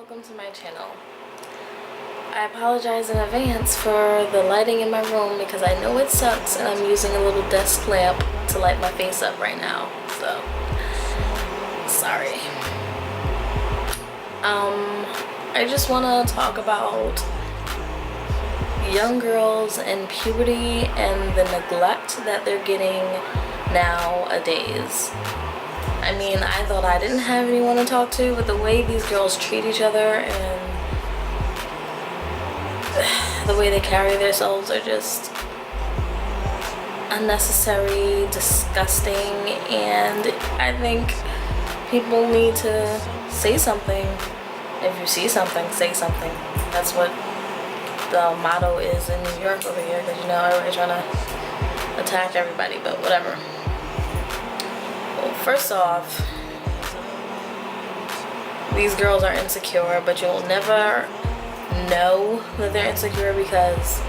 welcome to my channel. I apologize in advance for the lighting in my room because I know it sucks and I'm using a little desk lamp to light my face up right now, so sorry. I just want to talk about young girls and puberty and the neglect that they're getting nowadays. I mean, I thought I didn't have anyone to talk to, but the way these girls treat each other and the way they carry themselves are just unnecessary, disgusting, and I think people need to say something. If you see something, say something. That's what the motto is in New York over here, because you know everybody's trying to attack everybody, but whatever. Well, first off, these girls are insecure, but you'll never know that they're insecure because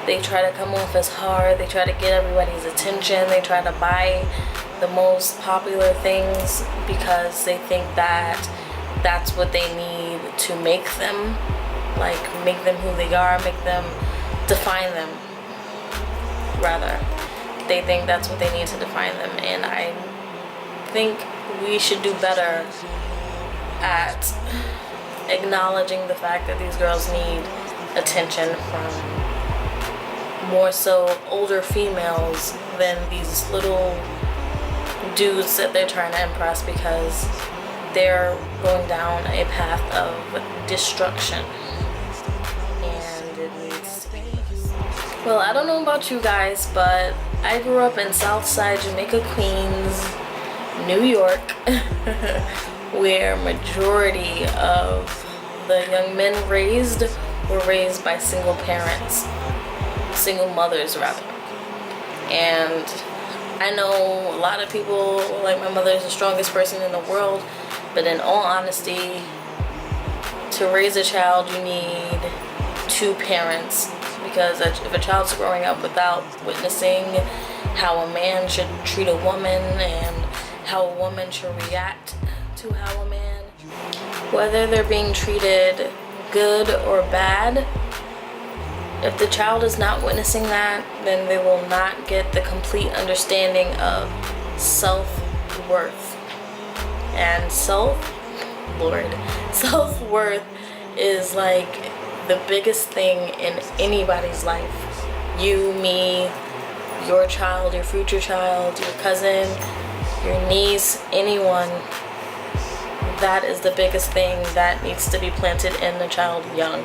they try to come off as hard, they try to get everybody's attention, they try to buy the most popular things because they think that that's what they need to make them, like make them who they are, make them, define them, rather. They think that's what they need to define them, and I think we should do better at acknowledging the fact that these girls need attention from more so older females than these little dudes that they're trying to impress, because they're going down a path of destruction, and it needs to be. Well, I don't know about you guys, but I grew up in Southside Jamaica, Queens, New York, where majority of the young men were raised by single parents, single mothers rather. And I know a lot of people, like my mother is the strongest person in the world, but in all honesty, to raise a child you need two parents, because if a child's growing up without witnessing how a man should treat a woman and how a woman should react to how a man, whether they're being treated good or bad, if the child is not witnessing that, then they will not get the complete understanding of self-worth. And self-worth is like the biggest thing in anybody's life. You, me, your child, your future child, your cousin, your niece, anyone. That is the biggest thing that needs to be planted in the child young.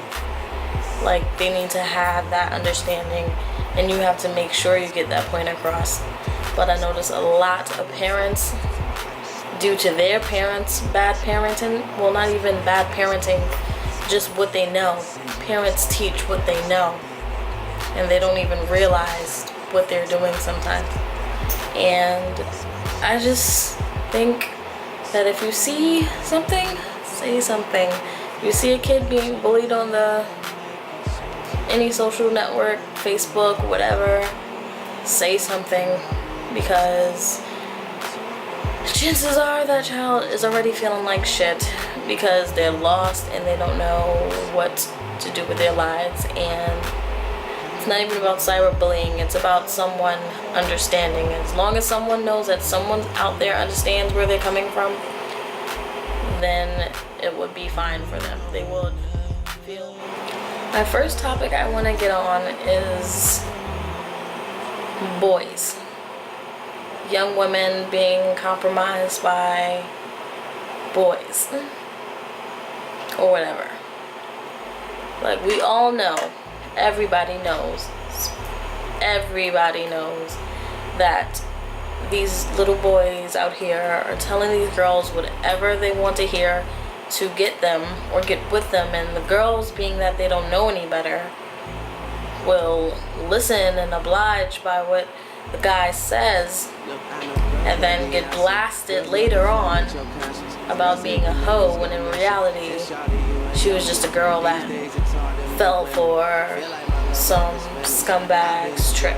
Like, they need to have that understanding, and you have to make sure you get that point across. But I notice a lot of parents, due to their parents' bad parenting, well, not even bad parenting, just what they know. Parents teach what they know, and they don't even realize what they're doing sometimes. And I just think that if you see something, say something. You see a kid being bullied on any social network, Facebook, whatever, say something, because chances are that child is already feeling like shit because they're lost and they don't know what to do with their lives. And it's not even about cyberbullying, it's about someone understanding. As long as someone knows that someone out there understands where they're coming from, then it would be fine for them. They would feel. My first topic I want to get on is boys. Young women being compromised by boys. Or whatever. Like, we all know, everybody knows that these little boys out here are telling these girls whatever they want to hear to get them or get with them, and the girls, being that they don't know any better, will listen and oblige by what the guy says, and then get blasted later on about being a hoe, when in reality she was just a girl that fell for some scumbag's trick.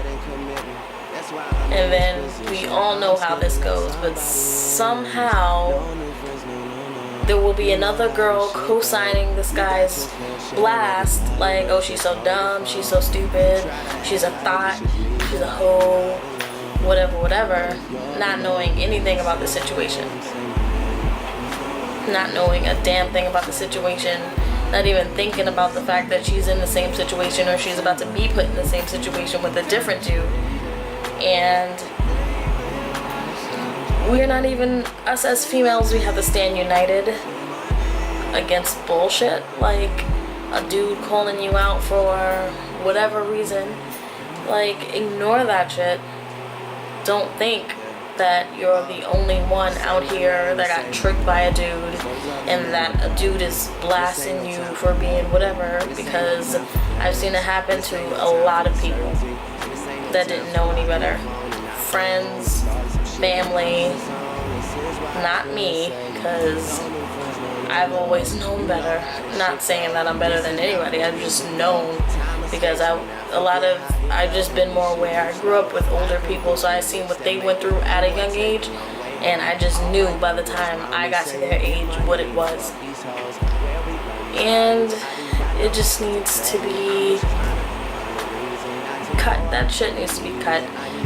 And then we all know how this goes, but somehow there will be another girl co-signing this guy's blast, like, oh, she's so dumb, she's so stupid, she's a thought, she's a hoe, whatever, not knowing anything about the situation, not knowing a damn thing about the situation, not even thinking about the fact that she's in the same situation or she's about to be put in the same situation with a different dude. And we're not even, us as females, we have to stand united against bullshit, like a dude calling you out for whatever reason. Like, ignore that shit. Don't think that you're the only one out here that got tricked by a dude and that a dude is blasting you for being whatever, because I've seen it happen to a lot of people that didn't know any better. Friends, family, not me, because I've always known better. Not saying that I'm better than anybody, I've just known, because I've just been more aware. I grew up with older people, so I seen what they went through at a young age, and I just knew by the time I got to their age what it was. And it just needs to be cut. That shit needs to be cut,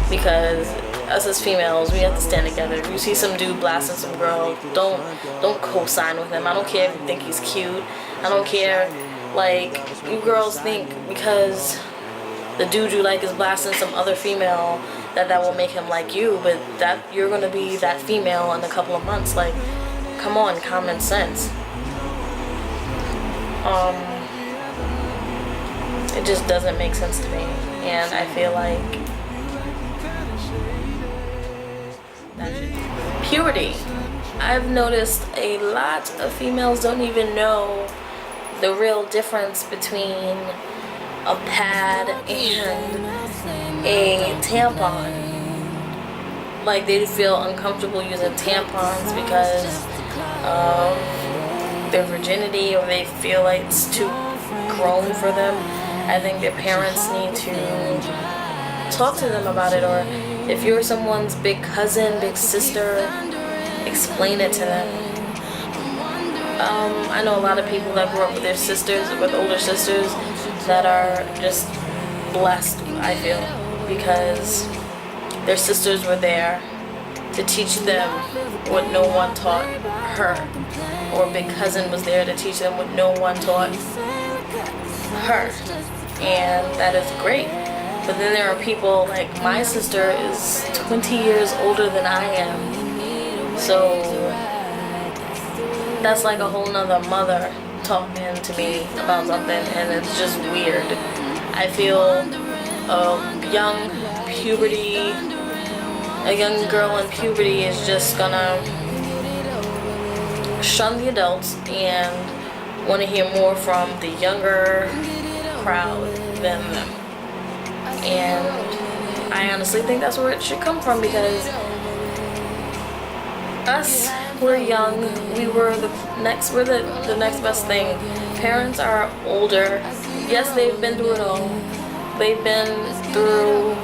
because us as females, we have to stand together. If you see some dude blasting some girl, don't co-sign with him. I don't care if you think he's cute. I don't care. Like, you girls think because the dude you like is blasting some other female that will make him like you, but that you're gonna be that female in a couple of months. Like, come on, common sense. It just doesn't make sense to me, and I feel like puberty. I've noticed a lot of females don't even know the real difference between a pad and a tampon. Like, they feel uncomfortable using tampons because of their virginity, or they feel like it's too grown for them. I think their parents need to talk to them about it, or if you're someone's big cousin, big sister, explain it to them. I know a lot of people that grew up with their sisters, with older sisters, that are just blessed, I feel, because their sisters were there to teach them what no one taught her, or a big cousin was there to teach them what no one taught her, and that is great. But then there are people, like my sister is 20 years older than I am, so that's like a whole nother mother talking to me about something, and it's just weird. I feel a young girl in puberty is just gonna shun the adults and want to hear more from the younger crowd than them. And I honestly think that's where it should come from, because us, we're young, we're the next best thing. Parents are older. Yes, they've been through it all. They've been through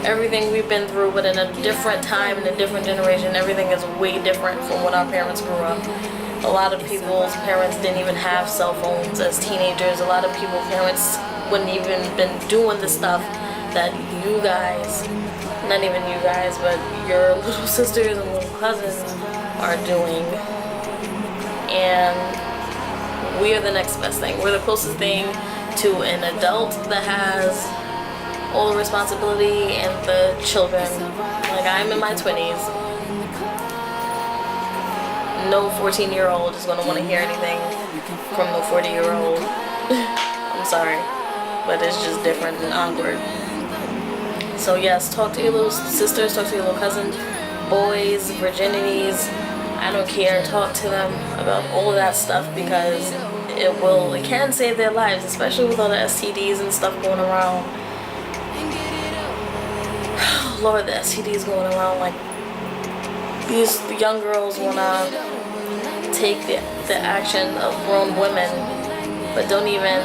everything we've been through, but in a different time, in a different generation. Everything is way different from when our parents grew up. A lot of people's parents didn't even have cell phones as teenagers. A lot of people's parents wouldn't even been doing the stuff that you guys, not even you guys, but your little sisters and little cousins are doing. And we are the next best thing. We're the closest thing to an adult that has all the responsibility and the children. Like, I'm in my 20s. No 14-year-old is going to want to hear anything from the 40-year-old. I'm sorry, but it's just different and awkward. So yes, talk to your little sisters, talk to your little cousins, boys, virginities, I don't care. Talk to them about all of that stuff, because it can save their lives, especially with all the STDs and stuff going around. Lord, the STDs going around, like, these young girls want to take the action of grown women, but don't even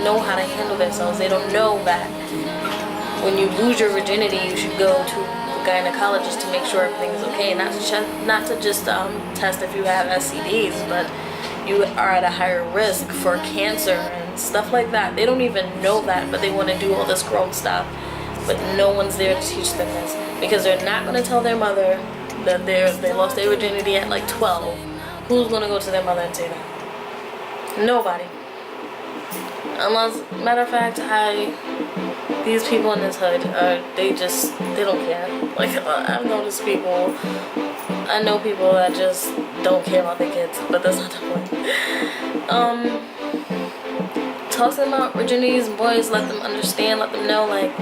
know how to handle themselves. They don't know that when you lose your virginity, you should go to the gynecologist to make sure everything's okay, not to just test if you have STDs, but you are at a higher risk for cancer and stuff like that. They don't even know that, but they want to do all this grown stuff, but no one's there to teach them this, because they're not going to tell their mother that they lost their virginity at like 12. Who's going to go to their mother and say that? Nobody. Unless, matter of fact, these people in this hood, they don't care. Like, I've noticed people, I know people that just don't care about their kids, but that's not the point. Talk to them about virginities and boys, let them understand, let them know, like,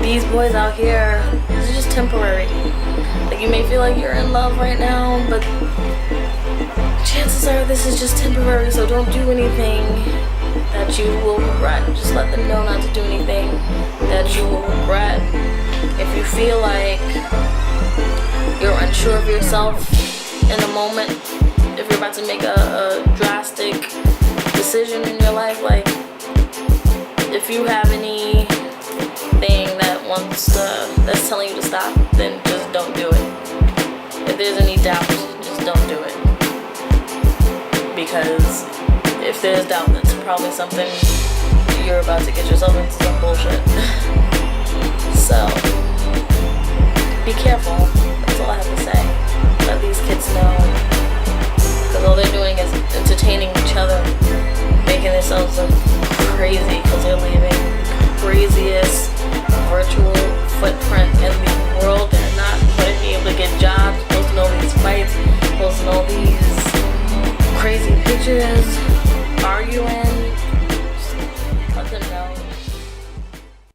these boys out here, this is just temporary. Like, you may feel like you're in love right now, but chances are this is just temporary, so don't do anything that you will regret. Just let them know not to do anything that you will regret. If you feel like you're unsure of yourself in a moment, if you're about to make a drastic decision in your life, like, if you have anything that's telling you to stop, then just don't do it. If there's any doubt, just don't do it. Because if there's doubt, that's probably something you're about to get yourself into some bullshit. So, be careful.